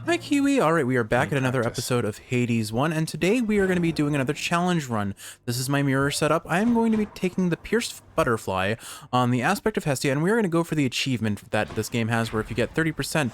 Hi Kiwi! Alright, we are back In at another practice. episode of Hades 1, and today we are going to be doing another challenge run. This is my mirror setup. I am going to be taking the Pierced Butterfly on the aspect of Hestia, and we are going to go for the achievement that this game has, where if you get 30%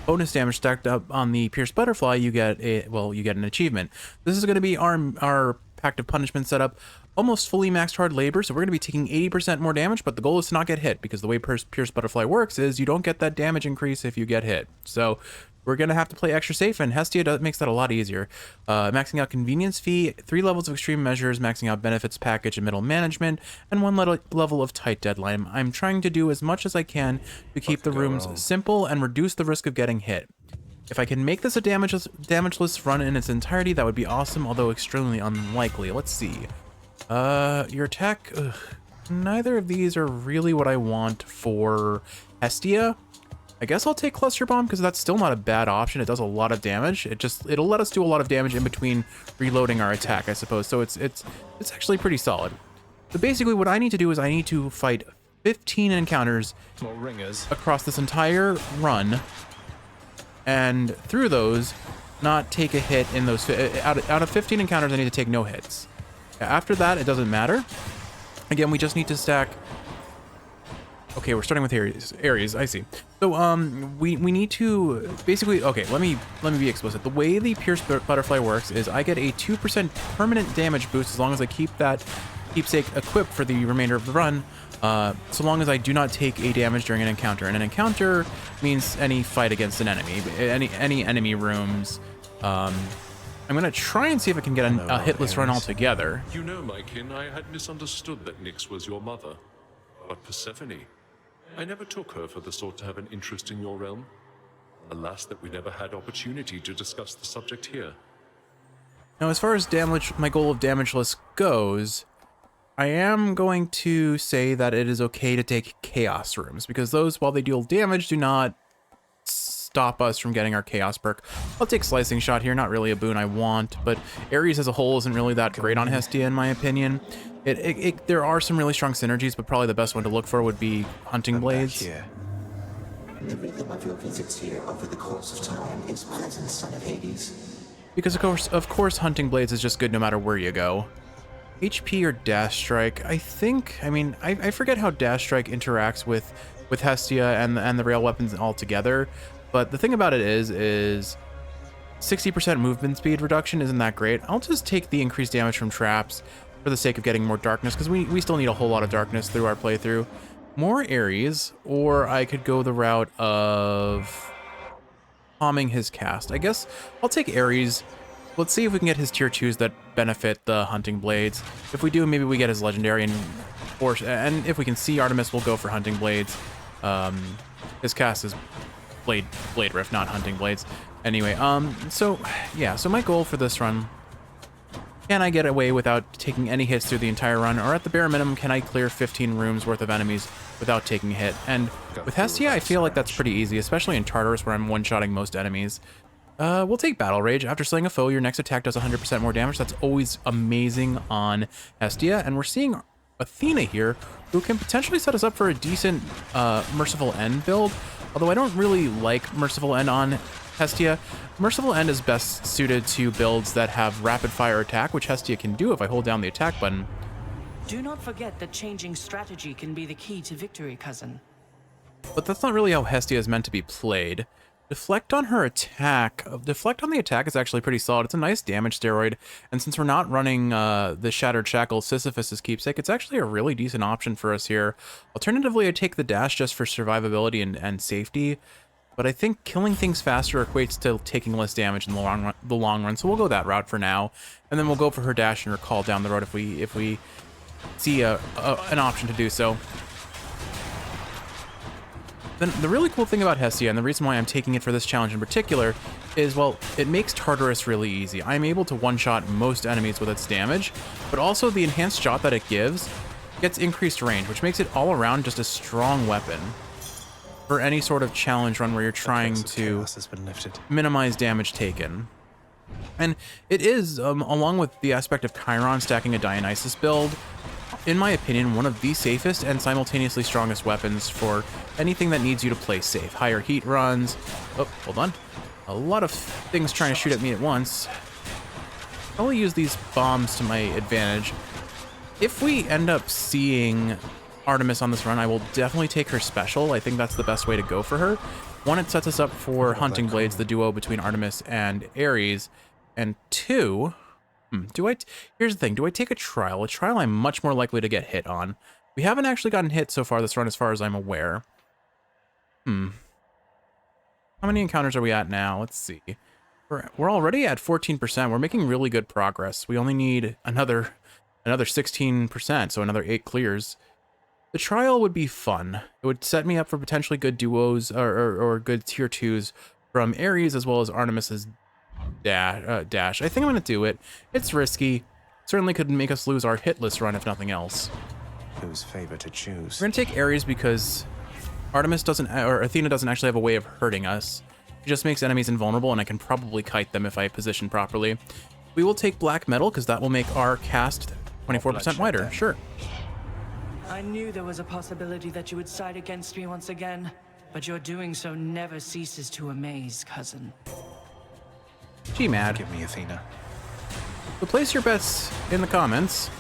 bonus damage stacked up on the Pierced Butterfly, you get an achievement. This is going to be our Pact of Punishment setup, almost fully maxed hard labor, so we're going to be taking 80% more damage, but the goal is to not get hit, because the way Pierced Butterfly works is you don't get that damage increase if you get hit. So we're going to have to play extra safe, and Hestia makes that a lot easier. Maxing out Convenience Fee, 3 levels of Extreme Measures, maxing out Benefits Package and Middle Management, and 1 level of Tight Deadline. I'm trying to do as much as I can to keep the rooms simple and reduce the risk of getting hit. If I can make this a damageless run in its entirety, that would be awesome, although extremely unlikely. Let's see. Your attack... Ugh. Neither of these are really what I want for Hestia. I guess I'll take Cluster Bomb because that's still not a bad option. It does a lot of damage. It'll let us do a lot of damage in between reloading our attack, I suppose. So it's actually pretty solid. So basically what I need to do is I need to fight 15 encounters across this entire run, and through those not take a hit in those. Out of 15 encounters I need to take no hits. After that it doesn't matter. Again, we just need to stack. Okay, we're starting with Ares, I see. So, we need to basically, okay, let me be explicit. The way the Pierced Butterfly works is I get a 2% permanent damage boost as long as I keep that keepsake equipped for the remainder of the run, so long as I do not take a damage during an encounter. And an encounter means any fight against an enemy, any enemy rooms. I'm gonna try and see if I can get a hitless run altogether. You know, my kin, I had misunderstood that Nyx was your mother. But Persephone, I never took her for the sort to have an interest in your realm. Alas, that we never had opportunity to discuss the subject here. Now, as far as my goal of damageless goes, I am going to say that it is okay to take Chaos Rooms, because those, while they deal damage, do not stop us from getting our Chaos perk. I'll take Slicing Shot here, not really a boon I want, but Ares as a whole isn't really that great on Hestia in my opinion. There are some really strong synergies, but probably the best one to look for would be Hunting Blades. The rhythm of your visits here over the course of time is pleasant, son of Hades. Because of course Hunting Blades is just good no matter where you go. HP or Dash Strike, I forget how Dash Strike interacts with Hestia and the rail weapons altogether, but the thing about it is 60% movement speed reduction isn't that great. I'll just take the increased damage from traps for the sake of getting more darkness, because we still need a whole lot of darkness through our playthrough. More Ares, or I could go the route of calming his cast. I guess I'll take Ares. Let's see if we can get his tier 2s that benefit the Hunting Blades. If we do, maybe we get his legendary, and if we can see Artemis, we'll go for Hunting Blades. His cast is Blade Rift, not Hunting Blades. Anyway, so my goal for this run: can I get away without taking any hits through the entire run, or at the bare minimum, can I clear 15 rooms worth of enemies without taking a hit? And with Hestia, I feel like that's pretty easy, especially in Tartarus, where I'm one-shotting most enemies. We'll take Battle Rage. After slaying a foe, your next attack does 100% more damage. That's always amazing on Hestia, and we're seeing Athena here, who can potentially set us up for a decent Merciful End build, although I don't really like Merciful End on Hestia. Merciful End is best suited to builds that have rapid fire attack, which Hestia can do if I hold down the attack button. Do not forget that changing strategy can be the key to victory, cousin. But that's not really how Hestia is meant to be played. Deflect on her attack. Deflect on the attack is actually pretty solid. It's a nice damage steroid, and since we're not running the Shattered Shackle Sisyphus's keepsake, it's actually a really decent option for us here. Alternatively, I take the dash just for survivability and safety, but I think killing things faster equates to taking less damage in the long run, so we'll go that route for now, and then we'll go for her dash and recall down the road if we see an option to do so. Then the really cool thing about Hestia, and the reason why I'm taking it for this challenge in particular, is, well, it makes Tartarus really easy. I'm able to one-shot most enemies with its damage, but also the enhanced shot that it gives gets increased range, which makes it all around just a strong weapon for any sort of challenge run where you're trying to minimize damage taken. And it is, along with the aspect of Chiron stacking a Dionysus build, in my opinion, one of the safest and simultaneously strongest weapons for anything that needs you to play safe. Higher heat runs. Oh, hold on. A lot of things trying to shoot at me at once. I'll use these bombs to my advantage. If we end up seeing Artemis on this run, I will definitely take her special. I think that's the best way to go for her. One, it sets us up for Hunting Blades, the duo between Artemis and Ares. And two, here's the thing. Do I take a trial? A trial I'm much more likely to get hit on. We haven't actually gotten hit so far this run as far as I'm aware. How many encounters are we at now? Let's see. We're already at 14%. We're making really good progress. We only need another 16%, so another 8 clears. The trial would be fun. It would set me up for potentially good duos or good tier 2s from Ares as well as Artemis's dash. I think I'm going to do it. It's risky. Certainly could make us lose our hitless run if nothing else. Whose favor to choose? We're going to take Ares because Artemis doesn't, or Athena doesn't actually have a way of hurting us. It just makes enemies invulnerable, and I can probably kite them if I position properly. We will take black metal because that will make our cast 24% wider. Sure. I knew there was a possibility that you would side against me once again, but your doing so never ceases to amaze, cousin. Gee, mad. Give me Athena. So place your bets in the comments.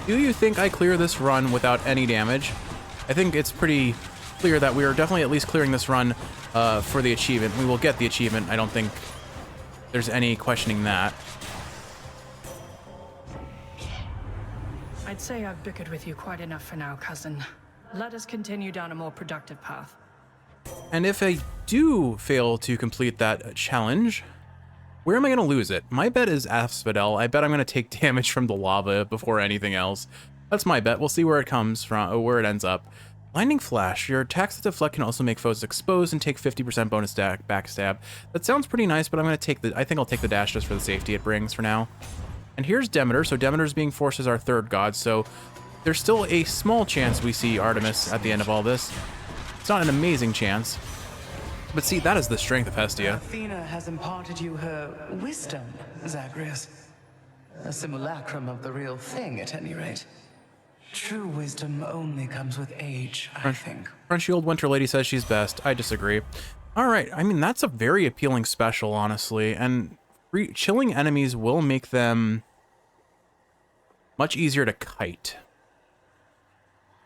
Do you think I clear this run without any damage? I think it's pretty clear that we are definitely at least clearing this run for the achievement. We will get the achievement. I don't think there's any questioning that. I'd say I've bickered with you quite enough for now, cousin. Let us continue down a more productive path. And if I do fail to complete that challenge, where am I going to lose it? My bet is Asphodel. I bet I'm going to take damage from the lava before anything else. That's my bet. We'll see where it comes from, where it ends up. Blinding Flash. Your attacks that deflect can also make foes exposed and take 50% bonus backstab. That sounds pretty nice, but I think I'll take the dash just for the safety it brings for now. And here's Demeter. So Demeter's being forced as our third god, so there's still a small chance we see Artemis at the end of all this. It's not an amazing chance. But see, that is the strength of Hestia. Athena has imparted you her wisdom, Zagreus. A simulacrum of the real thing, at any rate. True wisdom only comes with age, I think. Crunchy old Winter Lady says she's best. I disagree. All right, I mean, that's a very appealing special, honestly, and chilling enemies will make them much easier to kite.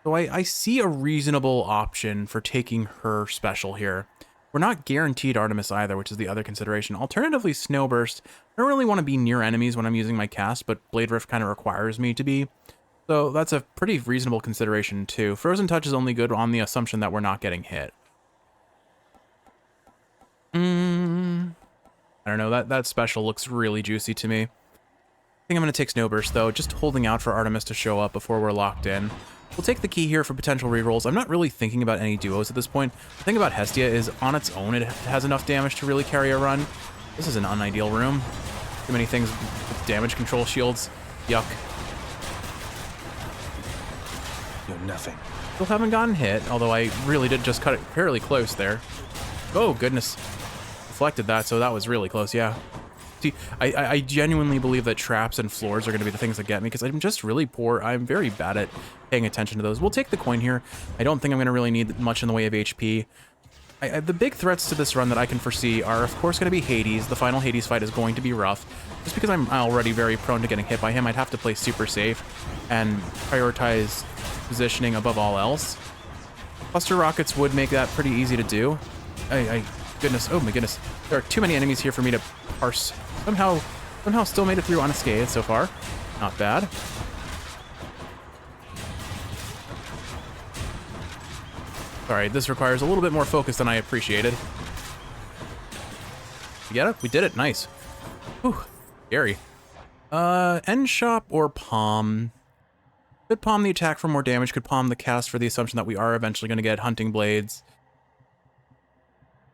So I see a reasonable option for taking her special here. We're not guaranteed Artemis either, which is the other consideration. Alternatively, Snowburst. I don't really want to be near enemies when I'm using my cast, but Blade Rift kind of requires me to be. So that's a pretty reasonable consideration too. Frozen Touch is only good on the assumption that we're not getting hit. I don't know, that special looks really juicy to me. I think I'm going to take Snowburst though, just holding out for Artemis to show up before we're locked in. We'll take the key here for potential rerolls. I'm not really thinking about any duos at this point. The thing about Hestia is on its own, it has enough damage to really carry a run. This is an unideal room. Too many things with damage control shields. Yuck. You're nothing. Still haven't gotten hit, although I really did just cut it fairly close there. Oh, goodness. Deflected that, so that was really close, yeah. See, I genuinely believe that traps and floors are going to be the things that get me, because I'm just really poor. I'm very bad at paying attention to those. We'll take the coin here. I don't think I'm going to really need much in the way of HP. The big threats to this run that I can foresee are, of course, going to be Hades. The final Hades fight is going to be rough. Just because I'm already very prone to getting hit by him, I'd have to play super safe and prioritize positioning above all else. Cluster rockets would make that pretty easy to do. Goodness, oh my goodness. There are too many enemies here for me to parse. Somehow still made it through unscathed so far. Not bad. Sorry, this requires a little bit more focus than I appreciated. You get it? We did it. Nice. Whew. Scary. End shop or palm? Could palm the attack for more damage, could palm the cast for the assumption that we are eventually going to get hunting blades.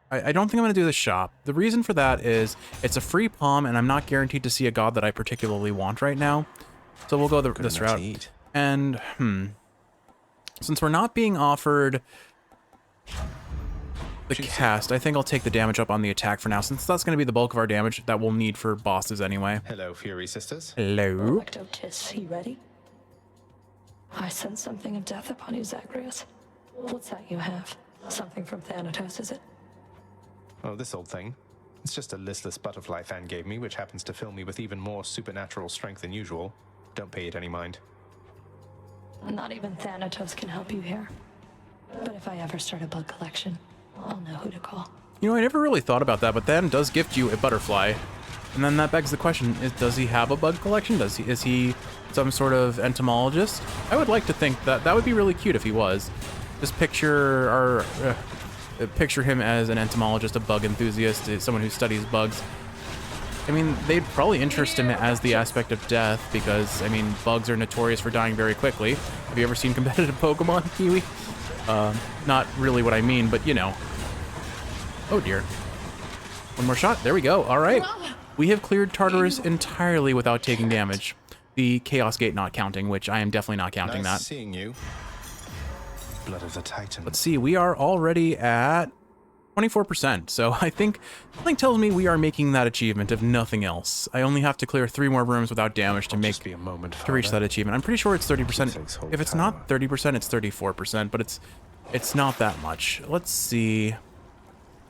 I don't think I'm going to do the shop. The reason for that is it's a free palm, and I'm not guaranteed to see a god that I particularly want right now. So we'll go this route. And, since we're not being offered the cast, I think I'll take the damage up on the attack for now, since that's going to be the bulk of our damage that we'll need for bosses anyway. Hello, Fury Sisters. Hello. Tis, you ready? I sense something of death upon you, Zagreus. What's that you have? Something from Thanatos, is it? Oh, this old thing. It's just a listless butterfly fan gave me, which happens to fill me with even more supernatural strength than usual. Don't pay it any mind. Not even Thanatos can help you here. But if I ever start a bug collection, I'll know who to call. You know, I never really thought about that, but Than does gift you a butterfly. And then that begs the question, does he have a bug collection? Is he some sort of entomologist? I would like to think that that would be really cute if he was. Just picture him as an entomologist, a bug enthusiast, someone who studies bugs. I mean, they'd probably interest him as the aspect of death because, I mean, bugs are notorious for dying very quickly. Have you ever seen competitive Pokemon, Kiwi? Not really what I mean, but you know. Oh dear. One more shot. There we go. All right. We have cleared Tartarus entirely without taking damage. The Chaos Gate not counting, which I am definitely not counting Nice that. seeing you. Blood of the Titan. Let's see. We are already at 24%. So I think something tells me we are making that achievement, if nothing else. I only have to clear 3 more rooms without damage to Just be a moment, to reach Father. that achievement. I'm pretty sure it's 30%. Six whole If it's tower. not 30%, it's 34%, but it's not that much. Let's see.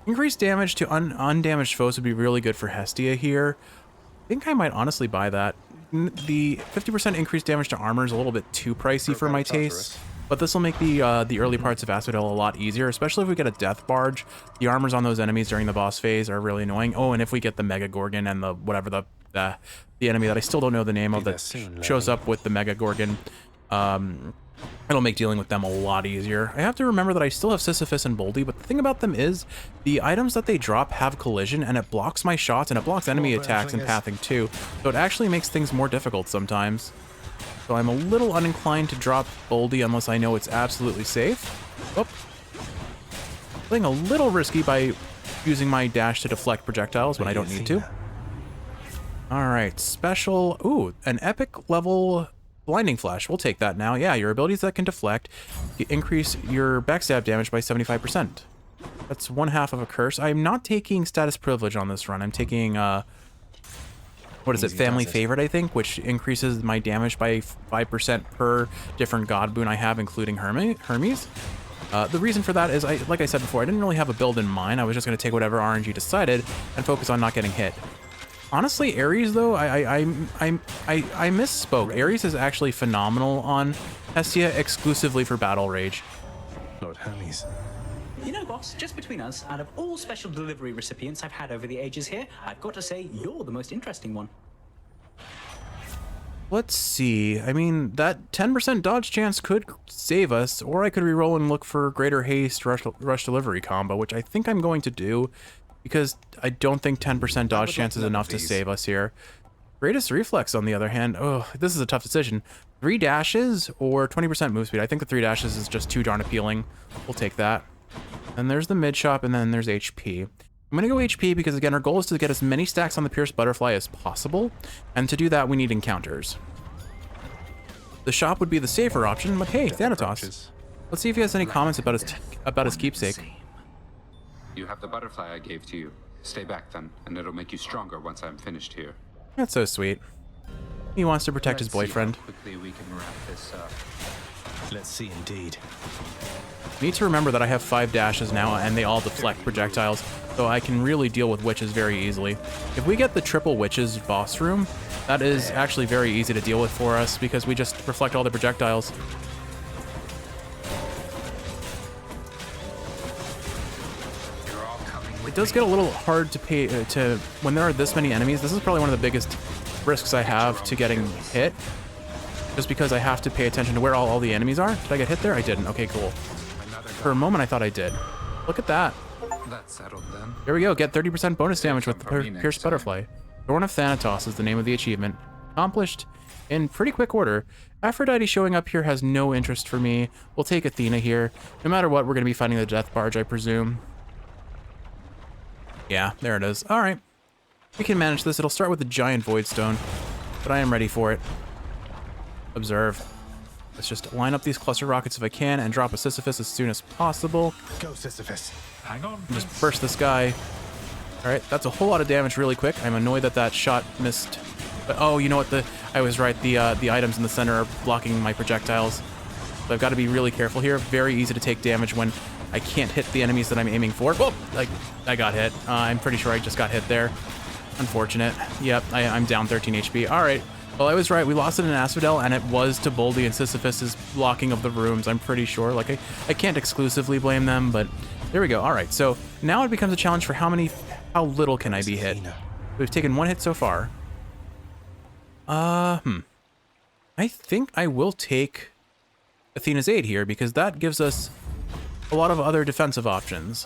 Increased damage to undamaged foes would be really good for Hestia here. I think I might honestly buy that. The 50% increased damage to armor is a little bit too pricey for my taste, but this will make the early parts of Asphodel a lot easier, especially if we get a Death Barge. The armors on those enemies during the boss phase are really annoying. Oh, and if we get the Mega Gorgon and the whatever the enemy that I still don't know the name of Be that there soon, shows Larry. up with the Mega Gorgon, it'll make dealing with them a lot easier. I have to remember that I still have Sisyphus and Boldy, but the thing about them is the items that they drop have collision and it blocks my shots and it blocks enemy attacks and pathing too. So it actually makes things more difficult sometimes. So I'm a little uninclined to drop Boldy unless I know it's absolutely safe. Oh. Playing a little risky by using my dash to deflect projectiles when I don't need to. All right, special. Ooh, an epic level Blinding Flash. We'll take that now. Yeah, your abilities that can deflect increase your backstab damage by 75%. That's 1/2 of a curse. I'm not taking status privilege on this run. I'm taking what is it? Easy Family does it. favorite, I think, which increases my damage by 5% per different god boon I have, including Hermes. The reason for that is, like I said before, I didn't really have a build in mind. I was just going to take whatever RNG decided and focus on not getting hit. Honestly, Ares though, I misspoke. Ares is actually phenomenal on Hestia exclusively for Battle Rage. Lord Hermes. You know, boss, just between us, out of all special delivery recipients I've had over the ages here, I've got to say you're the most interesting one. Let's see. I mean, that 10% dodge chance could save us, or I could reroll and look for greater haste rush delivery combo, which I think I'm going to do because I don't think 10% dodge chance is enough to save us here. Greatest reflex, on the other hand, oh, this is a tough decision. 3 dashes or 20% move speed. I think the 3 dashes is just too darn appealing. We'll take that. And there's the mid shop, and then there's HP. I'm gonna go HP because, again, our goal is to get as many stacks on the Pierced Butterfly as possible, and to do that, we need encounters. The shop would be the safer option, but hey, Thanatos. Let's see if he has any comments about his keepsake. You have the butterfly I gave to you. Stay back then, and it'll make you stronger once I'm finished here. That's so sweet. He wants to protect his Let's see how boyfriend. quickly we can wrap this up. Let's see indeed. Need to remember that I have 5 dashes now, and they all deflect projectiles, so I can really deal with witches very easily. If we get the triple witches boss room, that is actually very easy to deal with for us because we just reflect all the projectiles. It does get a little hard to pay when there are this many enemies. This is probably one of the biggest risks I have to getting hit, just because I have to pay attention to where all the enemies are. Did I get hit there? I didn't. Okay, cool. For a moment, I thought I did. Look at that. That's settled then. There we go. Get 30% bonus damage with the For me next Pierced time. Butterfly. Thorn of Thanatos is the name of the achievement. Accomplished in pretty quick order. Aphrodite showing up here has no interest for me. We'll take Athena here. No matter what, we're going to be fighting the Death Barge, I presume. Yeah, there it is. All right. We can manage this. It'll start with the giant void stone, but I am ready for it. Observe. Let's just line up these cluster rockets if I can and drop a Sisyphus as soon as possible. Go, Sisyphus. Hang on. And just burst this guy. All right, that's a whole lot of damage really quick. I'm annoyed that that shot missed. But, oh, you know what? I was right. The items in the center are blocking my projectiles. So I've got to be really careful here. Very easy to take damage when I can't hit the enemies that I'm aiming for. Whoa! I got hit. I'm pretty sure I just got hit there. Unfortunate. Yep, I'm down 13 HP. All right. Well, I was right. We lost it in Asphodel, and it was to Boldy and Sisyphus's blocking of the rooms, I'm pretty sure. Like, I can't exclusively blame them, but there we go. All right, so now it becomes a challenge for how little can I be hit? We've taken 1 hit so far. I think I will take Athena's Aid here, because that gives us a lot of other defensive options.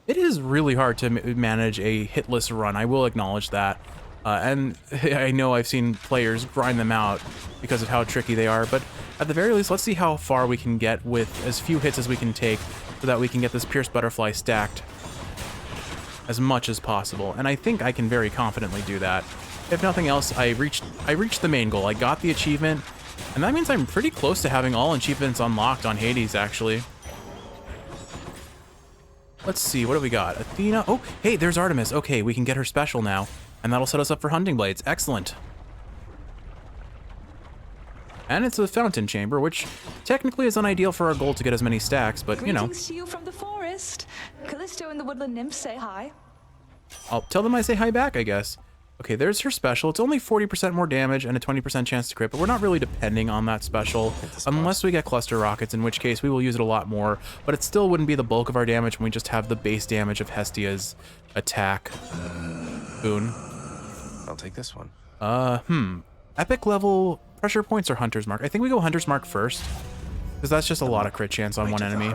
It is really hard to manage a hitless run, I will acknowledge that. And I know I've seen players grind them out because of how tricky they are, but at the very least, let's see how far we can get with as few hits as we can take so that we can get this Pierced Butterfly stacked as much as possible. And I think I can very confidently do that. If nothing else, I reached the main goal. I got the achievement, and that means I'm pretty close to having all achievements unlocked on Hades, actually. Let's see, what do we got? Athena. Oh, hey, there's Artemis. Okay, we can get her special now. And that'll set us up for hunting blades. Excellent. And it's a fountain chamber, which technically is unideal for our goal to get as many stacks, but you know. Greetings to you from the forest. Callisto and the woodland nymphs say hi. I'll tell them I say hi back, I guess. Okay, there's her special. It's only 40% more damage and a 20% chance to crit, but we're not really depending on that special unless we get cluster rockets, in which case we will use it a lot more, but it still wouldn't be the bulk of our damage when we just have the base damage of Hestia's attack boon. I'll take this one. Epic level pressure points or Hunter's Mark? I think we go Hunter's Mark first, because that's just a lot of crit chance on one enemy.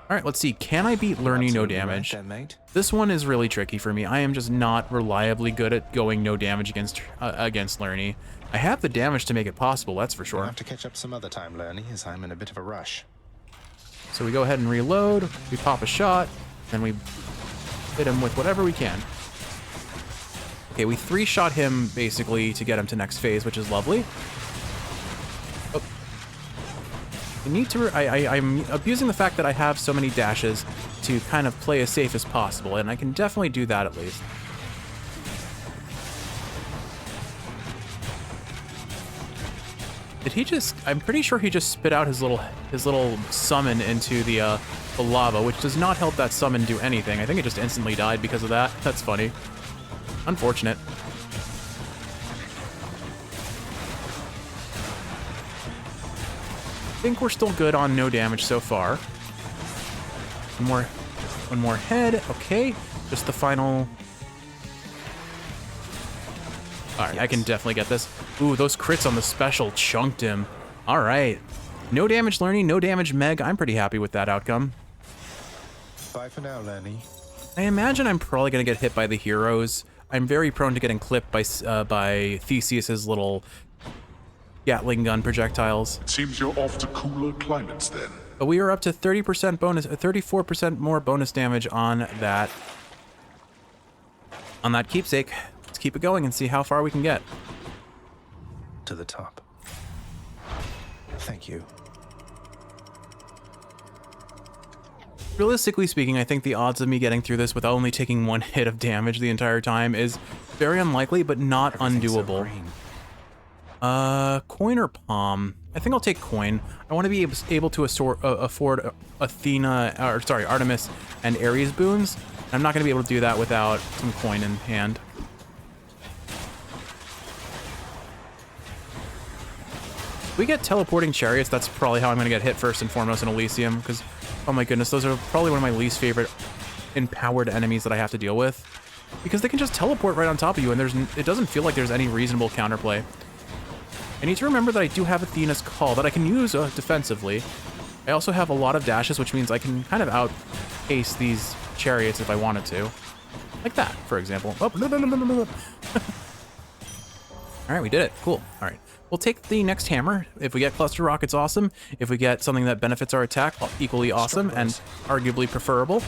All right, let's see. Can I beat Lerny no damage? This one is really tricky for me. I am just not reliably good at going no damage against Lerny. I have the damage to make it possible, that's for sure. I'll have to catch up some other time, Lerny, as I'm in a bit of a rush. So we go ahead and reload. We pop a shot, and we hit him with whatever we can. Okay, we 3-shot him basically to get him to next phase, which is lovely. Oh. I need to. I'm abusing the fact that I have so many dashes to kind of play as safe as possible, and I can definitely do that at least. Did he just? I'm pretty sure he just spit out his little summon into the lava, which does not help that summon do anything. I think it just instantly died because of that. That's funny. Unfortunate. I think we're still good on no damage so far. One more head. Okay, just the final. All right, yes. I can definitely get this. Ooh, those crits on the special chunked him. All right, no damage, Lerny. No damage, Meg. I'm pretty happy with that outcome. Bye for now, Lerny. I imagine I'm probably gonna get hit by the heroes. I'm very prone to getting clipped by Theseus's little Gatling gun projectiles. It seems you're off to cooler climates then. But we are up to 30% bonus, 34% more bonus damage on that keepsake. Let's keep it going and see how far we can get. To the top. Thank you. Realistically speaking, I think the odds of me getting through this with only taking 1 hit of damage the entire time is very unlikely, but not undoable. Coin or Palm? I think I'll take coin. I want to be able to afford Artemis and Ares boons. I'm not going to be able to do that without some coin in hand. If we get teleporting chariots, that's probably how I'm going to get hit first and foremost in Elysium, because oh my goodness, those are probably one of my least favorite empowered enemies that I have to deal with. Because they can just teleport right on top of you, and it doesn't feel like there's any reasonable counterplay. I need to remember that I do have Athena's Call that I can use defensively. I also have a lot of dashes, which means I can kind of outpace these chariots if I wanted to. Like that, for example. Oh, all right, we did it. Cool. All right. We'll take the next hammer. If we get cluster rockets, awesome. If we get something that benefits our attack, equally awesome and arguably preferable.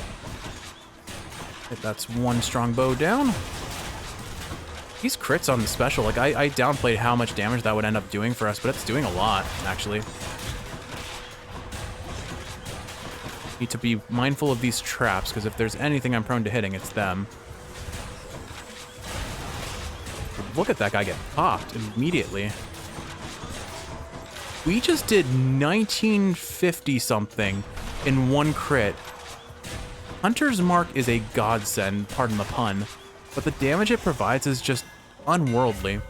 That's one strong bow down. These crits on the special, like I downplayed how much damage that would end up doing for us, but it's doing a lot, actually. Need to be mindful of these traps, because if there's anything I'm prone to hitting, it's them. Look at that guy get popped immediately. We just did 1950 something in one crit. Hunter's Mark is a godsend, pardon the pun, but the damage it provides is just unworldly.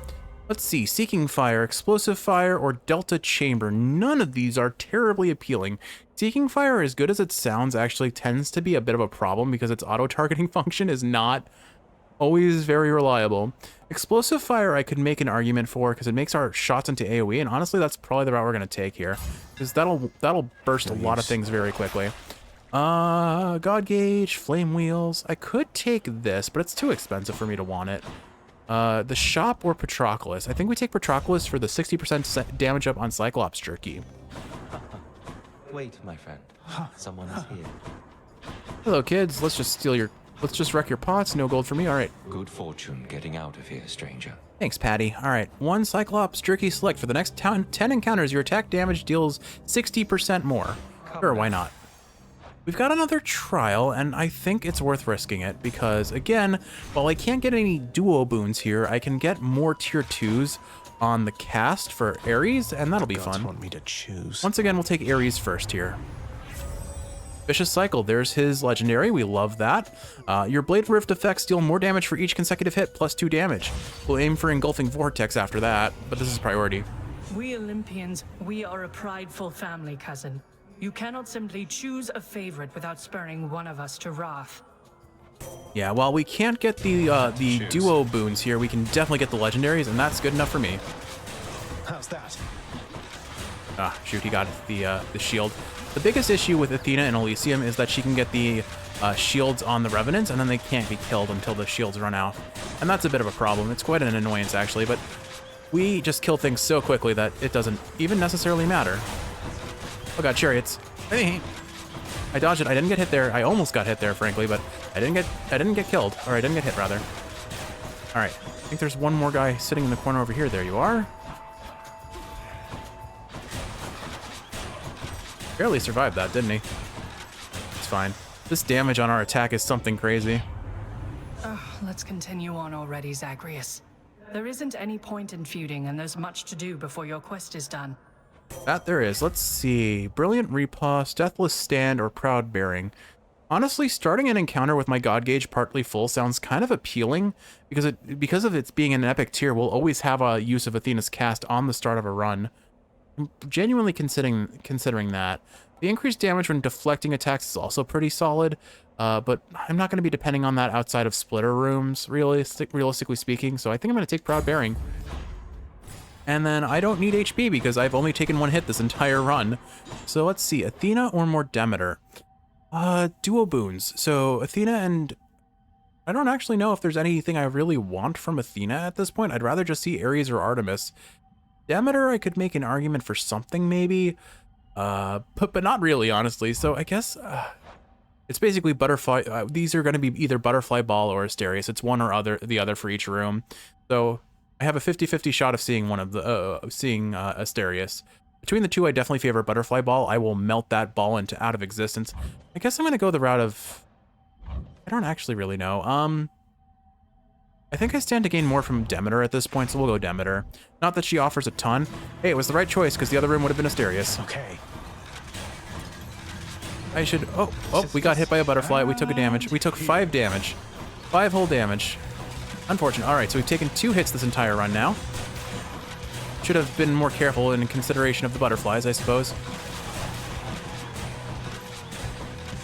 Let's see, Seeking Fire, Explosive Fire, or Delta Chamber. None of these are terribly appealing. Seeking Fire, as good as it sounds, actually tends to be a bit of a problem because its auto-targeting function is not always very reliable. Explosive Fire I could make an argument for because it makes our shots into AoE, and honestly that's probably the route we're going to take here, because that'll burst a lot of things very quickly. God Gauge, Flame Wheels. I could take this, but it's too expensive for me to want it. The Shop or Patroclus. I think we take Patroclus for the 60% damage up on Cyclops Jerky. Wait, my friend. Someone is here. Hello, kids. Let's just wreck your pots. No gold for me. All right. Good fortune getting out of here, stranger. Thanks, Patty. All right. 1 Cyclops Jerky select. For the next 10 encounters, your attack damage deals 60% more. Sure, why not? We've got another trial, and I think it's worth risking it because, again, while I can't get any duo boons here, I can get more tier 2s on the cast for Ares, and that'll be fun. Want me to choose. Once again, we'll take Ares first here. Vicious Cycle, there's his legendary, we love that. Your Blade Rift effects deal more damage for each consecutive hit, plus 2 damage. We'll aim for Engulfing Vortex after that, but this is priority. We Olympians, we are a prideful family, cousin. You cannot simply choose a favorite without spurring one of us to wrath. Yeah, while we can't get the duo boons here, we can definitely get the legendaries, and that's good enough for me. How's that? Ah, shoot, he got the shield. The biggest issue with Athena and Elysium is that she can get the shields on the Revenants, and then they can't be killed until the shields run out. And that's a bit of a problem. It's quite an annoyance, actually, but we just kill things so quickly that it doesn't even necessarily matter. Oh god, chariots. Hey. I dodged it. I didn't get hit there. I almost got hit there, frankly, but I didn't get killed. Or I didn't get hit, rather. All right. I think there's one more guy sitting in the corner over here. There you are. Barely survived that, didn't he? It's fine. This damage on our attack is something crazy. Let's continue on already, Zagreus. There isn't any point in feuding, and there's much to do before your quest is done. That there is. Let's see. Brilliant Riposte, Deathless Stand, or Proud Bearing. Honestly, starting an encounter with my God Gauge partly full sounds kind of appealing because of its being an epic tier. We'll always have a use of Athena's cast on the start of a run. I'm genuinely considering that. The increased damage when deflecting attacks is also pretty solid, but I'm not going to be depending on that outside of splitter rooms, realistically speaking. So I think I'm going to take Proud Bearing. And then I don't need HP because I've only taken 1 hit this entire run. So let's see, Athena or more Demeter? Duo boons. So Athena and... I don't actually know if there's anything I really want from Athena at this point. I'd rather just see Ares or Artemis. Demeter, I could make an argument for something maybe, but not really, honestly. So I guess it's basically Butterfly. These are going to be either Butterfly Ball or Asterius. It's one or the other for each room. So I have a 50-50 shot of seeing one of the Asterius. Between the two, I definitely favor Butterfly Ball. I will melt that ball out of existence. I guess I'm going to go the route of... I don't actually really know. I think I stand to gain more from Demeter at this point, so we'll go Demeter. Not that she offers a ton. Hey, it was the right choice, because the other room would have been Asterius. Okay. I should... Oh, we got hit by a butterfly. We took a damage. We took 5 damage. 5 whole damage. Unfortunate. All right, so we've taken 2 hits this entire run now. Should have been more careful in consideration of the butterflies, I suppose.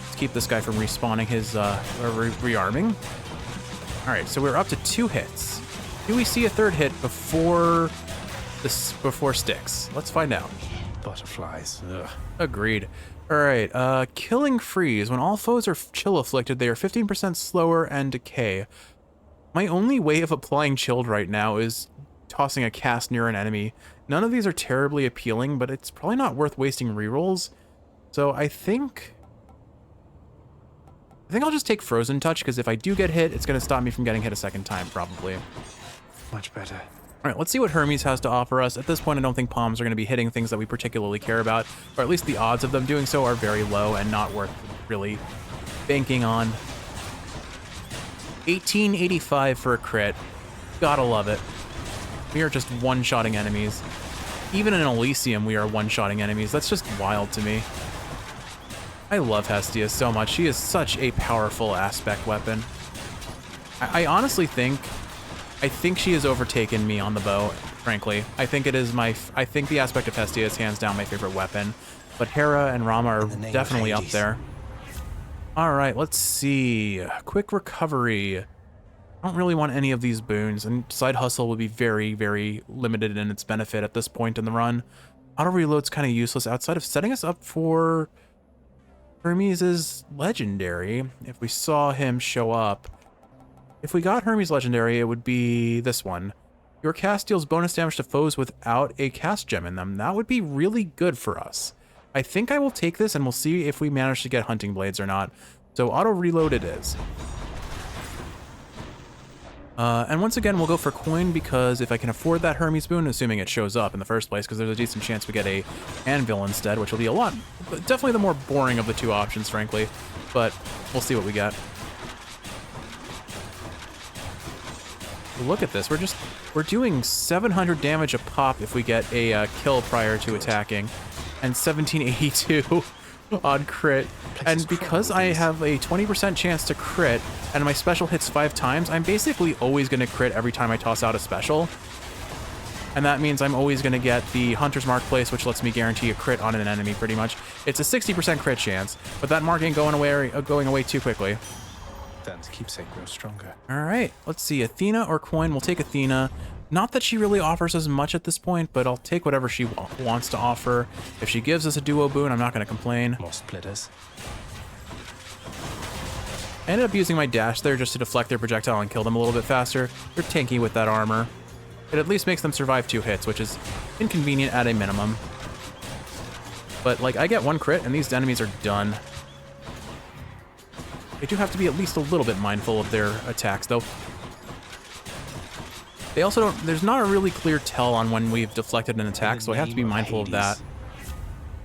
Let's keep this guy from respawning his, rearming. All right, so we're up to 2 hits. Do we see a 3rd hit before Styx? Let's find out. Butterflies. Ugh. Agreed. All right, Killing Freeze. When all foes are chill afflicted, they are 15% slower and decay. My only way of applying chilled right now is tossing a cast near an enemy. None of these are terribly appealing, but it's probably not worth wasting rerolls. So I think I'll just take Frozen Touch, because if I do get hit, it's going to stop me from getting hit a second time, probably. Much better. All right, let's see what Hermes has to offer us. At this point, I don't think Palms are going to be hitting things that we particularly care about, or at least the odds of them doing so are very low and not worth really banking on. 1885 for a crit. Gotta love it. We are just one-shotting enemies. Even in Elysium, we are one-shotting enemies. That's just wild to me. I love Hestia so much. She is such a powerful aspect weapon. I honestly think... I think she has overtaken me on the bow, frankly. I think it is my... I think the aspect of Hestia is hands down my favorite weapon. But Hera and Rama are definitely up there. Alright, let's see. Quick recovery. I don't really want any of these boons, and side hustle would be very, very limited in its benefit at this point in the run. Auto reload's kind of useless outside of setting us up for Hermes' legendary. If we saw him show up, if we got Hermes legendary, it would be this one. Your cast deals bonus damage to foes without a cast gem in them. That would be really good for us. I think I will take this, and we'll see if we manage to get hunting blades or not. So auto reload it is. And once again, we'll go for coin, because if I can afford that Hermes boon, assuming it shows up in the first place, because there's a decent chance we get a anvil instead, which will be a lot, definitely the more boring of the two options, frankly, but we'll see what we get. Look at this, we're doing 700 damage a pop if we get a kill prior to attacking, and 1782 on crit. And because I have a 20% chance to crit, and my special hits 5 times, I'm basically always going to crit every time I toss out a special. And that means I'm always going to get the Hunter's Mark place, which lets me guarantee a crit on an enemy pretty much. It's a 60% crit chance, but that mark ain't going away too quickly. Dan's keepsake grows stronger. All right, let's see, Athena or coin. We'll take Athena. Not that she really offers us much at this point, but I'll take whatever she wants to offer. If she gives us a duo boon, I'm not going to complain. More splitters. I ended up using my dash there just to deflect their projectile and kill them a little bit faster. They're tanky with that armor. It at least makes them survive 2 hits, which is inconvenient at a minimum. But, like, I get 1 crit, and these enemies are done. They do have to be at least a little bit mindful of their attacks, though. They also don't... There's not a really clear tell on when we've deflected an attack, so I have to be mindful of that.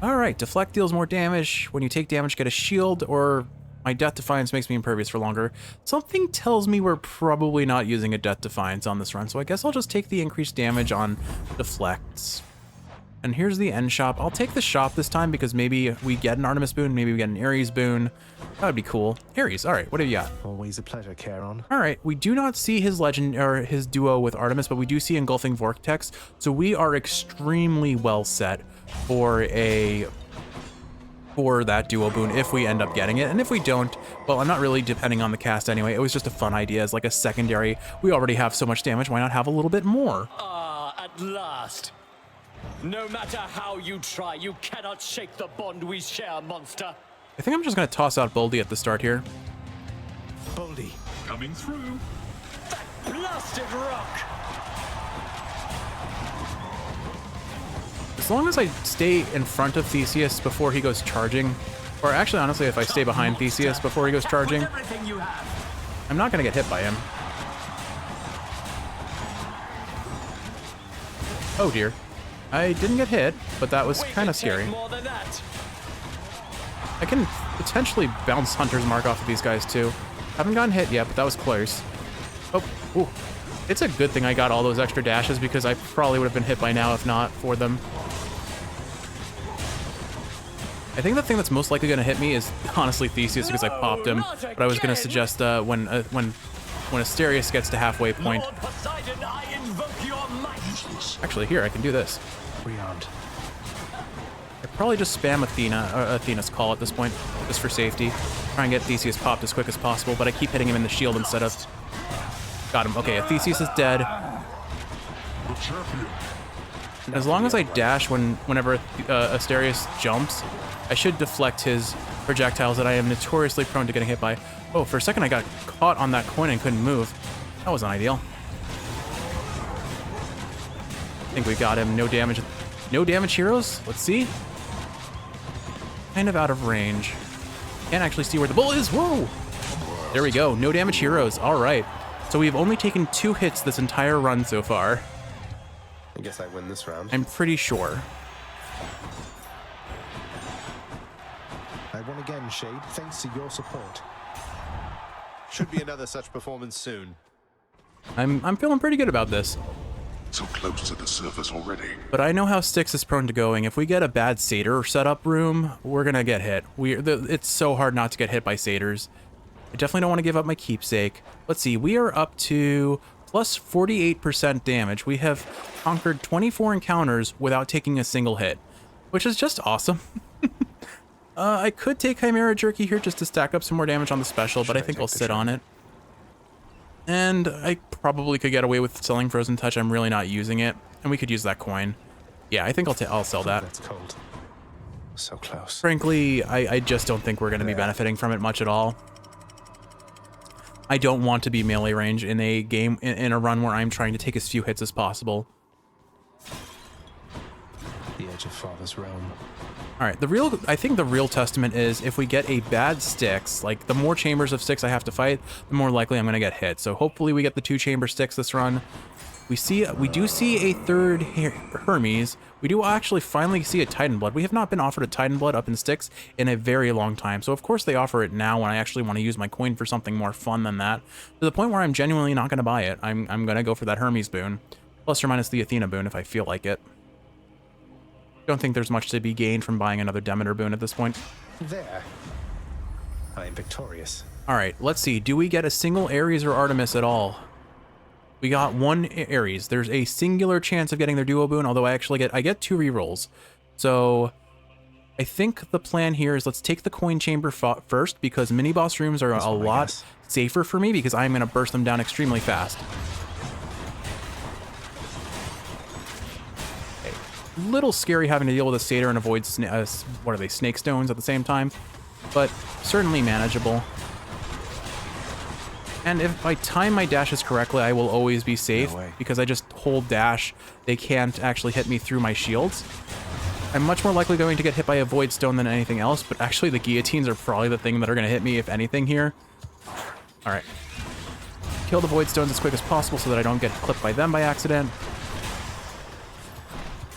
Alright, deflect deals more damage. When you take damage, get a shield, or my Death Defiance makes me impervious for longer. Something tells me we're probably not using a Death Defiance on this run, so I guess I'll just take the increased damage on deflects. And here's the end shop. I'll take the shop this time because maybe we get an Artemis boon, maybe we get an Ares boon. That would be cool. Ares, all right, what have you got? Always a pleasure, Charon. All right, we do not see his legend or his duo with Artemis, but we do see Engulfing Vortex. So we are extremely well set for that duo boon if we end up getting it. And if we don't, well, I'm not really depending on the cast anyway. It was just a fun idea as like a secondary. We already have so much damage, why not have a little bit more? At last. No matter how you try, you cannot shake the bond we share, monster. I think I'm just going to toss out Boldy at the start here. Boldy. Coming through. That blasted rock! As long as I stay in front of Theseus before he goes charging, or actually, honestly, if I stay behind Theseus before he goes charging, I'm not going to get hit by him. Oh dear. I didn't get hit, but that was kind of scary. I can potentially bounce Hunter's Mark off of these guys too. Haven't gotten hit yet, but that was close. Oh, ooh. It's a good thing I got all those extra dashes because I probably would have been hit by now if not for them. I think the thing that's most likely going to hit me is honestly Theseus because I popped him, but I was going to suggest when Asterius gets to halfway point. Actually, here, I can do this. Beyond. I probably just spam Athena's call at this point, just for safety. Try and get Theseus popped as quick as possible, but I keep hitting him in the shield instead of... Got him. Okay, Theseus is dead. As long as I dash whenever Asterius jumps, I should deflect his projectiles that I am notoriously prone to getting hit by. Oh, for a second I got caught on that coin and couldn't move. That wasn't ideal. I think we got him. No damage. No damage heroes? Let's see. Kind of out of range. Can't actually see where the bull is. Whoa! There we go. No damage heroes. All right. So we've only taken 2 hits this entire run so far. I guess I win this round. I'm pretty sure. I won again, Shade, thanks to your support. Should be another such performance soon. I'm feeling pretty good about this. So close to the surface already. But I know how Styx is prone to going. If we get a bad satyr setup room, we're gonna get hit. It's so hard not to get hit by satyrs. I definitely don't want to give up my keepsake. Let's see, we are up to plus 48% damage. We have conquered 24 encounters without taking a single hit, which is just awesome. I could take Chimera Jerky here just to stack up some more damage on the special, but I think I'll sit on it. And I probably could get away with selling Frozen Touch. I'm really not using it. And we could use that coin. Yeah, I think I'll sell that. That's cold. So close. Frankly, I just don't think we're going to be benefiting from it much at all. I don't want to be melee range in a game, in a run where I'm trying to take as few hits as possible. The edge of Father's realm. All right, I think the real testament is if we get a bad Styx, like the more chambers of Styx I have to fight, the more likely I'm going to get hit. So hopefully we get the 2-chamber Styx this run. We do see a third Hermes. We do actually finally see a Titan Blood. We have not been offered a Titan Blood up in Styx in a very long time. So of course they offer it now when I actually want to use my coin for something more fun than that. To the point where I'm genuinely not going to buy it. I'm going to go for that Hermes boon. Plus or minus the Athena boon if I feel like it. Don't think there's much to be gained from buying another Demeter boon at this point. There. I am victorious. All right, let's see. Do we get a single Ares or Artemis at all? We got one Ares. There's a singular chance of getting their duo boon, although I get 2 rerolls. So I think the plan here is let's take the coin chamber first because mini boss rooms are a lot safer for me because I'm going to burst them down extremely fast. Little scary having to deal with a satyr and avoid what are they, snake stones at the same time, but certainly manageable. And if I time my dashes correctly, I will always be safe because I just hold dash. They can't actually hit me through my shields. I'm much more likely going to get hit by a void stone than anything else, but actually the guillotines are probably the thing that are going to hit me if anything here. All right, kill the void stones as quick as possible so that I don't get clipped by them by accident.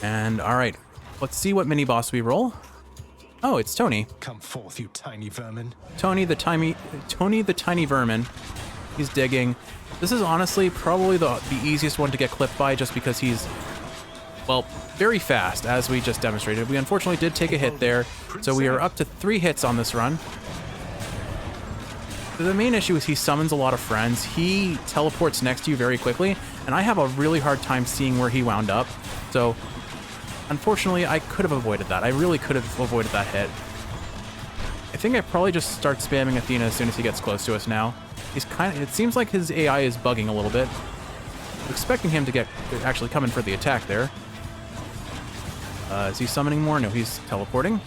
And all right, let's see what mini boss we roll. Oh, it's Tony. Come forth, you tiny vermin. Tony the tiny vermin. He's digging. This is honestly probably the easiest one to get clipped by just because he's, well, very fast, as we just demonstrated. We unfortunately did take a hit there, so we are up to 3 hits on this run. The main issue is he summons a lot of friends. He teleports next to you very quickly, and I have a really hard time seeing where he wound up. So unfortunately, I could have avoided that. I really could have avoided that hit. I think I probably just start spamming Athena as soon as he gets close to us now. It seems like his AI is bugging a little bit. I'm expecting him to actually come in for the attack there. Is he summoning more? No, he's teleporting.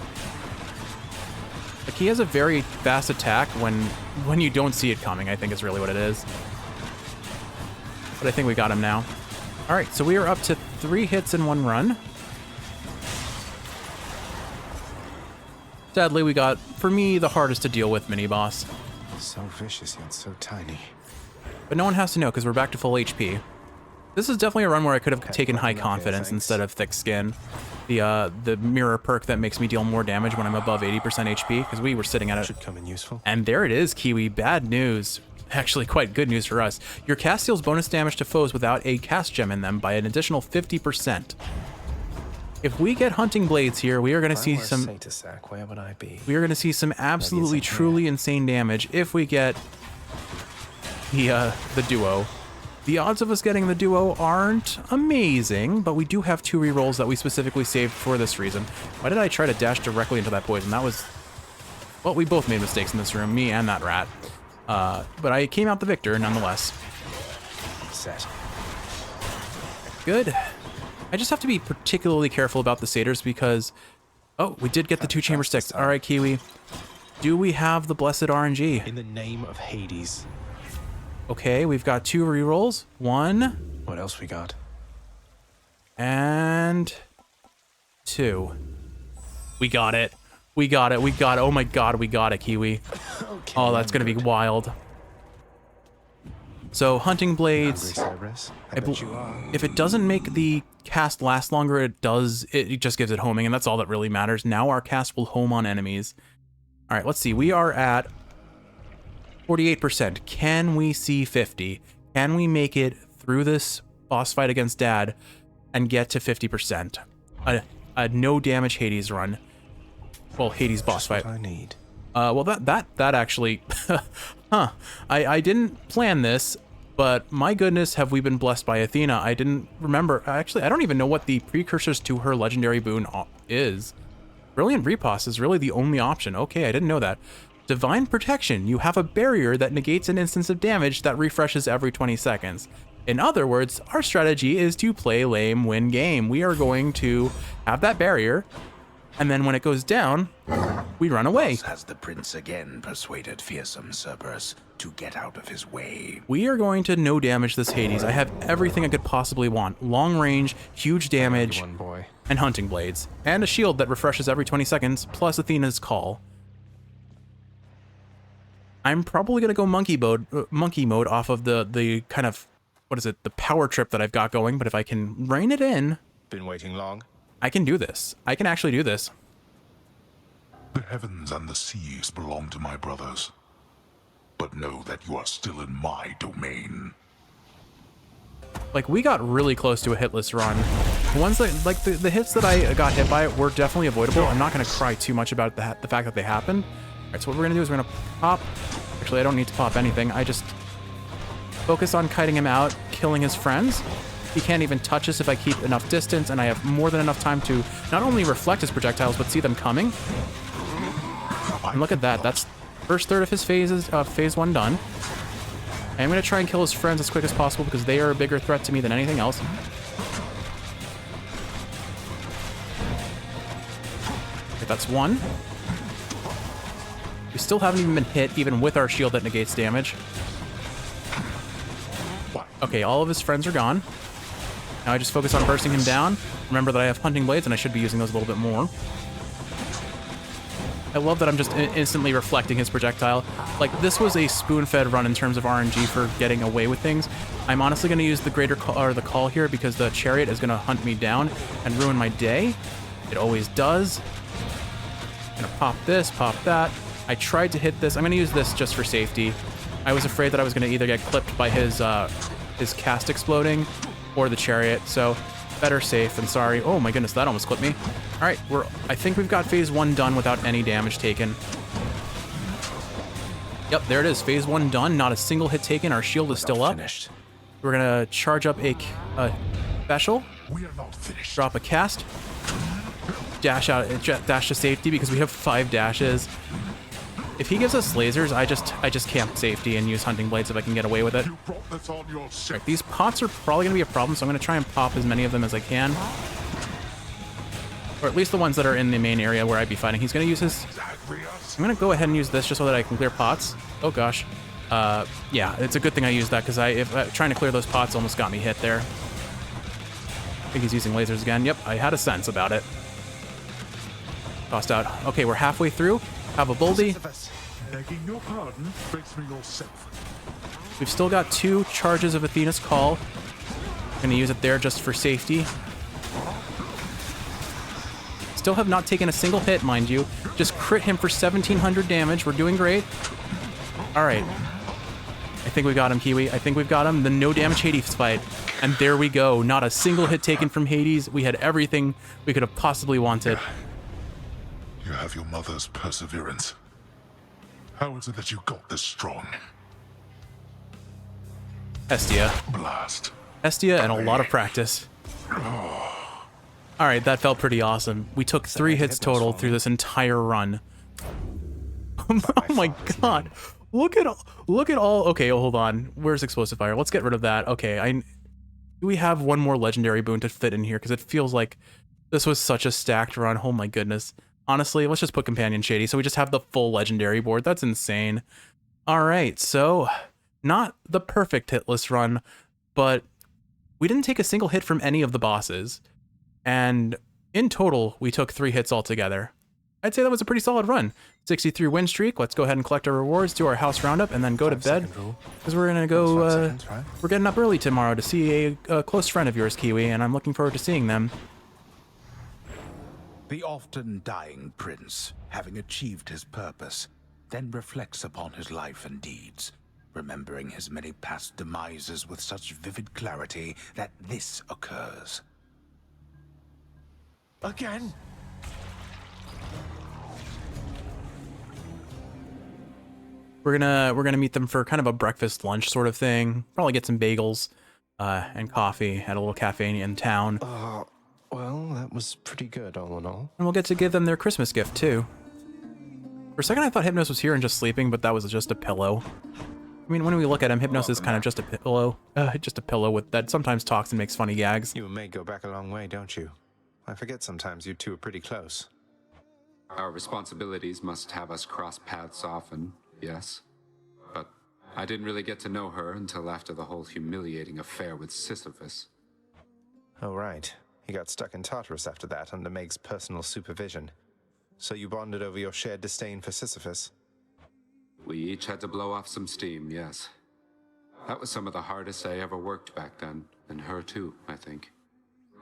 Like, he has a very fast attack when you don't see it coming, I think is really what it is. But I think we got him now. All right, so we are up to 3 hits in 1 run. Sadly, we got, for me, the hardest to deal with mini-boss. So vicious yet so tiny. But no one has to know because we're back to full HP. This is definitely a run where I could have taken high confidence instead of thick skin. The mirror perk that makes me deal more damage when I'm above 80% HP because we were sitting at it. Should come in useful. And there it is, Kiwi. Bad news. Actually, quite good news for us. Your cast deals bonus damage to foes without a cast gem in them by an additional 50%. If we get hunting blades here, we are going to see some. Where would I be? We are going to see some absolutely, truly insane damage if we get the duo. The odds of us getting the duo aren't amazing, but we do have 2 rerolls that we specifically saved for this reason. Why did I try to dash directly into that poison? That was, well, we both made mistakes in this room, me and that rat. But I came out the victor nonetheless. Set. Good. I just have to be particularly careful about the satyrs because, oh, we did get the 2-chamber Styx. All right, Kiwi. Do we have the blessed RNG? In the name of Hades. Okay, we've got 2 rerolls. 1. What else we got? And 2. We got it. We got it. We got it. Oh my god, we got it, Kiwi. Okay, oh, that's going to be wild. So, hunting blades. If it doesn't make the cast last longer, it just gives it homing, and that's all that really matters. Now our cast will home on enemies. All right, let's see. We are at 48%. Can we see 50? Can we make it through this boss fight against Dad and get to 50%. A no damage Hades run. Well, Hades boss fight. What I need. Well, that actually, huh? I didn't plan this, but my goodness, have we been blessed by Athena? I didn't remember. Actually, I don't even know what the precursors to her legendary boon is. Brilliant Repos is really the only option. Okay, I didn't know that. Divine Protection. You have a barrier that negates an instance of damage that refreshes every 20 seconds. In other words, our strategy is to play lame, win game. We are going to have that barrier, and then when it goes down, we run away. Has the prince again persuaded fearsome Cerberus to get out of his way? We are going to no damage this Hades. I have everything I could possibly want. Long range, huge damage, and hunting blades. And a shield that refreshes every 20 seconds, plus Athena's call. I'm probably going to go monkey mode off of the kind of, what is it, the power trip that I've got going, but if I can rein it in... Been waiting long? I can do this. I can actually do this. The heavens and the seas belong to my brothers. But know that you are still in my domain. Like, we got really close to a hitless run. The ones that, like, the hits that I got hit by were definitely avoidable. I'm not going to cry too much about the fact that they happened. All right, so what we're going to do is we're going to pop. Actually, I don't need to pop anything. I just focus on kiting him out, killing his friends. He can't even touch us if I keep enough distance, and I have more than enough time to not only reflect his projectiles, but see them coming. And look at that. That's first third of his phases, phase 1 done. I'm going to try and kill his friends as quick as possible because they are a bigger threat to me than anything else. Okay, that's one. We still haven't even been hit, even with our shield that negates damage. Okay, all of his friends are gone. Now I just focus on bursting him down. Remember that I have hunting blades, and I should be using those a little bit more. I love that I'm just instantly reflecting his projectile. Like, this was a spoon-fed run in terms of RNG for getting away with things. I'm honestly going to use the greater call, or the call here, because the chariot is going to hunt me down and ruin my day. It always does. I'm going to pop this, pop that. I tried to hit this. I'm going to use this just for safety. I was afraid that I was going to either get clipped by his cast exploding or the chariot, so better safe than sorry. Oh my goodness, that almost clipped me. All right, I think we've got phase 1 done without any damage taken. Yep, there it is. Phase 1 done. Not a single hit taken. Our shield is still up. Finished. We're gonna charge up a special. We are not finished. Drop a cast. Dash out, dash to safety because we have 5 dashes. If he gives us lasers, I just camp safety and use hunting blades if I can get away with it. Right, these pots are probably gonna be a problem, so I'm gonna try and pop as many of them as I can. Or at least the ones that are in the main area where I'd be fighting. He's gonna use his... I'm gonna go ahead and use this just so that I can clear pots. Oh gosh. Yeah, it's a good thing I used that because trying to clear those pots almost got me hit there. I think he's using lasers again. Yep, I had a sense about it. Tossed out. Okay, we're halfway through. Have a Boldy. Begging your pardon, face me yourself. We've still got 2 charges of Athena's call. I'm gonna use it there just for safety. Still have not taken a single hit, mind you. Just crit him for 1,700 damage. We're doing great. All right. I think we got him, Kiwi. I think we've got him. The no damage Hades fight. And there we go. Not a single hit taken from Hades. We had everything we could have possibly wanted. You have your mother's perseverance. How is it that you got this strong? Hestia. Blast. Hestia and a lot of practice. All right, that felt pretty awesome. We took 3 hits total through this entire run. Oh my god. Look at all. Okay, hold on. Where's explosive fire? Let's get rid of that. Okay, we have one more legendary boon to fit in here because it feels like this was such a stacked run. Oh my goodness. Honestly, let's just put Companion Shady so we just have the full legendary board. That's insane. All right, so not the perfect hitless run, but we didn't take a single hit from any of the bosses. And in total, we took 3 hits altogether. I'd say that was a pretty solid run. 63 win streak. Let's go ahead and collect our rewards, do our house roundup, and then go to bed. Because we're going to go, we're getting up early tomorrow to see a close friend of yours, Kiwi, and I'm looking forward to seeing them. The often dying prince, having achieved his purpose, then reflects upon his life and deeds, remembering his many past demises with such vivid clarity that this occurs. Again? We're gonna meet them for kind of a breakfast lunch sort of thing. Probably get some bagels and coffee at a little cafe in town. Well, that was pretty good all in all. And we'll get to give them their Christmas gift too. For a second I thought Hypnos was here and just sleeping, but that was just a pillow. I mean, when we look at him, Hypnos is kind of just a pillow. Just a pillow with that sometimes talks and makes funny gags. You and Meg go back a long way, don't you? I forget sometimes you two are pretty close. Our responsibilities must have us cross paths often, yes. But I didn't really get to know her until after the whole humiliating affair with Sisyphus. Oh, right. He got stuck in Tartarus after that, under Meg's personal supervision. So you bonded over your shared disdain for Sisyphus? We each had to blow off some steam, yes. That was some of the hardest I ever worked back then, and her too, I think.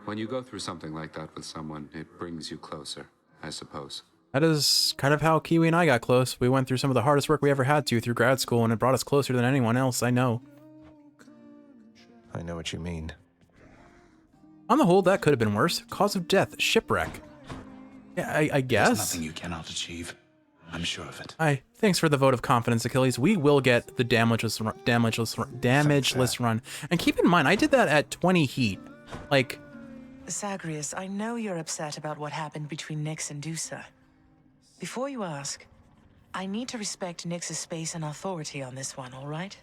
When you go through something like that with someone, it brings you closer, I suppose. That is kind of how Kiwi and I got close. We went through some of the hardest work we ever had to through grad school, and it brought us closer than anyone else I know. I know what you mean. On the whole, that could have been worse. Cause of death, shipwreck. Yeah, I guess. There's nothing you cannot achieve. I'm sure of it. Thanks for the vote of confidence, Achilles. We will get the damageless run. And keep in mind, I did that at 20 heat. Like... Zagreus, I know you're upset about what happened between Nyx and Dusa. Before you ask, I need to respect Nyx's space and authority on this one, all right?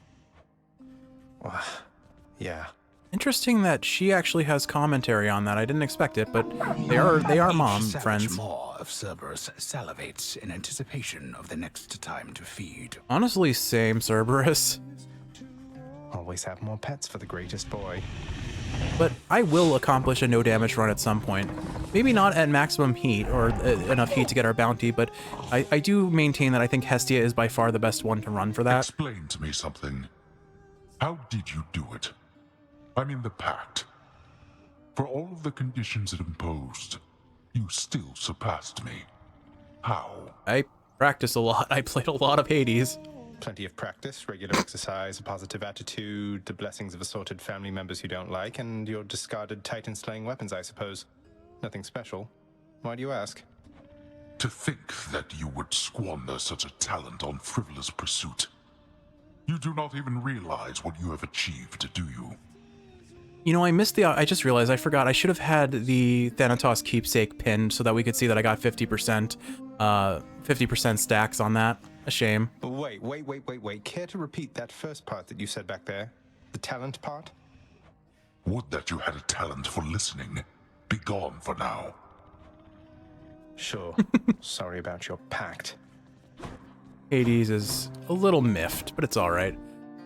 Yeah. Interesting that she actually has commentary on that. I didn't expect it, but they are mom friends. Maw of Cerberus salivates in anticipation of the next time to feed. Honestly, same, Cerberus. Always have more pets for the greatest boy. But I will accomplish a no damage run at some point. Maybe not at maximum heat or enough heat to get our bounty, but I do maintain that I think Hestia is by far the best one to run for that. Explain to me something. How did you do it? I mean the pact. For all of the conditions it imposed, you still surpassed me. How? I practiced a lot. I played a lot of Hades. Plenty of practice, regular exercise, a positive attitude, the blessings of assorted family members you don't like, and your discarded Titan-slaying weapons, I suppose. Nothing special. Why do you ask? To think that you would squander such a talent on frivolous pursuit. You do not even realize what you have achieved, do you? You know, I just realized I forgot. I should have had the Thanatos keepsake pinned so that we could see that I got 50% stacks on that. A shame. Wait. Care to repeat that first part that you said back there? The talent part? Would that you had a talent for listening. Be gone for now. Sure. Sorry about your pact. Hades is a little miffed, but it's alright.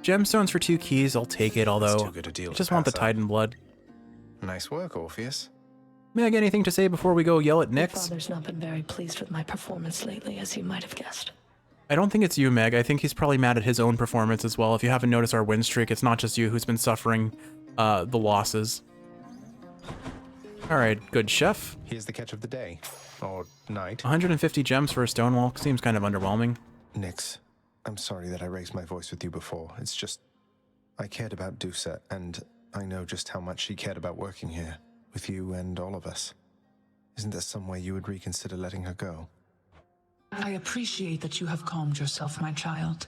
Gemstones for 2 keys, I'll take it, although too good a deal I just want the Titan blood. Nice work, Orpheus. Meg, anything to say before we go yell at Nyx? Your father's not been very pleased with my performance lately, as you might have guessed. I don't think it's you, Meg. I think he's probably mad at his own performance as well. If you haven't noticed our win streak, it's not just you who's been suffering the losses. Alright, good chef. Here's the catch of the day. Or night. 150 gems for a stonewall. Seems kind of underwhelming. Nyx, I'm sorry that I raised my voice with you before. It's just... I cared about Dusa, and I know just how much she cared about working here. With you and all of us. Isn't there some way you would reconsider letting her go? I appreciate that you have calmed yourself, my child.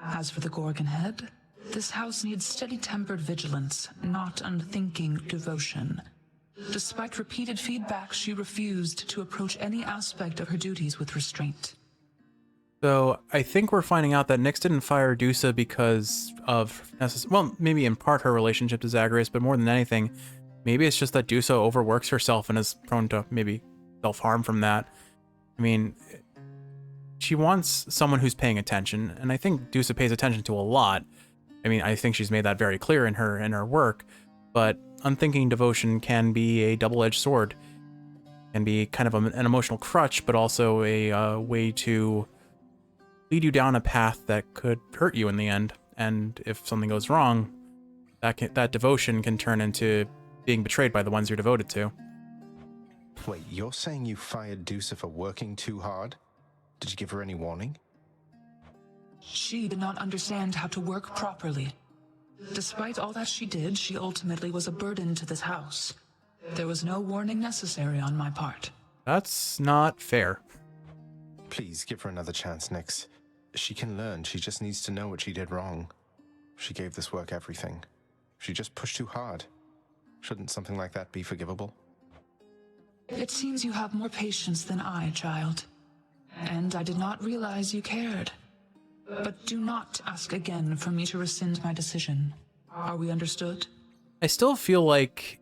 As for the Gorgon head, this house needs steady-tempered vigilance, not unthinking devotion. Despite repeated feedback, she refused to approach any aspect of her duties with restraint. So I think we're finding out that Nyx didn't fire Dusa because of, well, maybe in part her relationship to Zagreus, but more than anything, maybe it's just that Dusa overworks herself and is prone to maybe self-harm from that. I mean, she wants someone who's paying attention, and I think Dusa pays attention to a lot. I mean, I think she's made that very clear in her work, but unthinking devotion can be a double-edged sword. Can be kind of an emotional crutch, but also a way to lead you down a path that could hurt you in the end. And if something goes wrong, that devotion can turn into being betrayed by the ones you're devoted to. Wait, you're saying you fired Dusa for working too hard? Did you give her any warning? She did not understand how to work properly. Despite all that she did, she ultimately was a burden to this house. There was no warning necessary on my part. That's not fair. Please give her another chance, Nyx. She can learn. She just needs to know what she did wrong. She gave this work everything. She just pushed too hard. Shouldn't something like that be forgivable? It seems you have more patience than I, child. And I did not realize you cared. But do not ask again for me to rescind my decision. Are we understood? I still feel like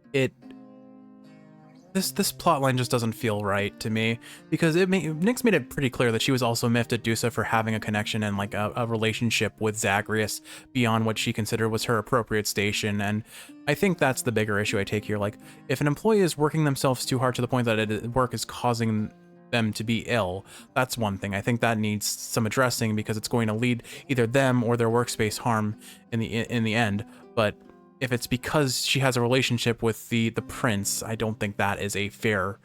this plotline just doesn't feel right to me, because Nyx made it pretty clear that she was also miffed at Dusa for having a connection and like a relationship with Zagreus beyond what she considered was her appropriate station. And I think that's the bigger issue I take here. Like, if an employee is working themselves too hard to the point that work is causing them to be ill, that's one thing. I think that needs some addressing, because it's going to lead either them or their workspace harm in the end. But if it's because she has a relationship with the prince, I don't think that is a fair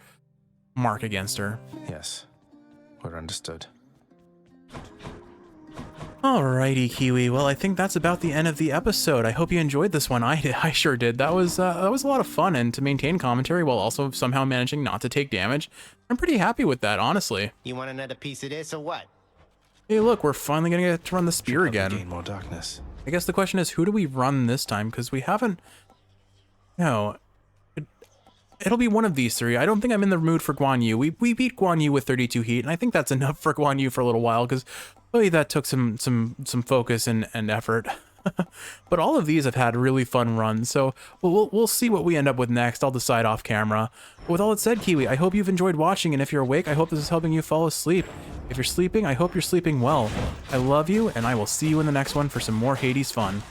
mark against her. Yes, we're understood. Alrighty, Kiwi. Well, I think that's about the end of the episode. I hope you enjoyed this one. I sure did. That was a lot of fun, and to maintain commentary while also somehow managing not to take damage, I'm pretty happy with that, honestly. You want another piece of this or what? Hey, look, we're finally gonna get to run the spear again. Gain more darkness. I guess the question is, who do we run this time? Because we haven't... No. It'll be one of these three. I don't think I'm in the mood for Guan Yu. We beat Guan Yu with 32 heat, and I think that's enough for Guan Yu for a little while, because boy, that took some focus and effort. But all of these have had really fun runs, so we'll see what we end up with next. I'll decide off camera. But with all that said, Kiwi, I hope you've enjoyed watching, and if you're awake, I hope this is helping you fall asleep. If you're sleeping, I hope you're sleeping well. I love you, and I will see you in the next one for some more Hades fun.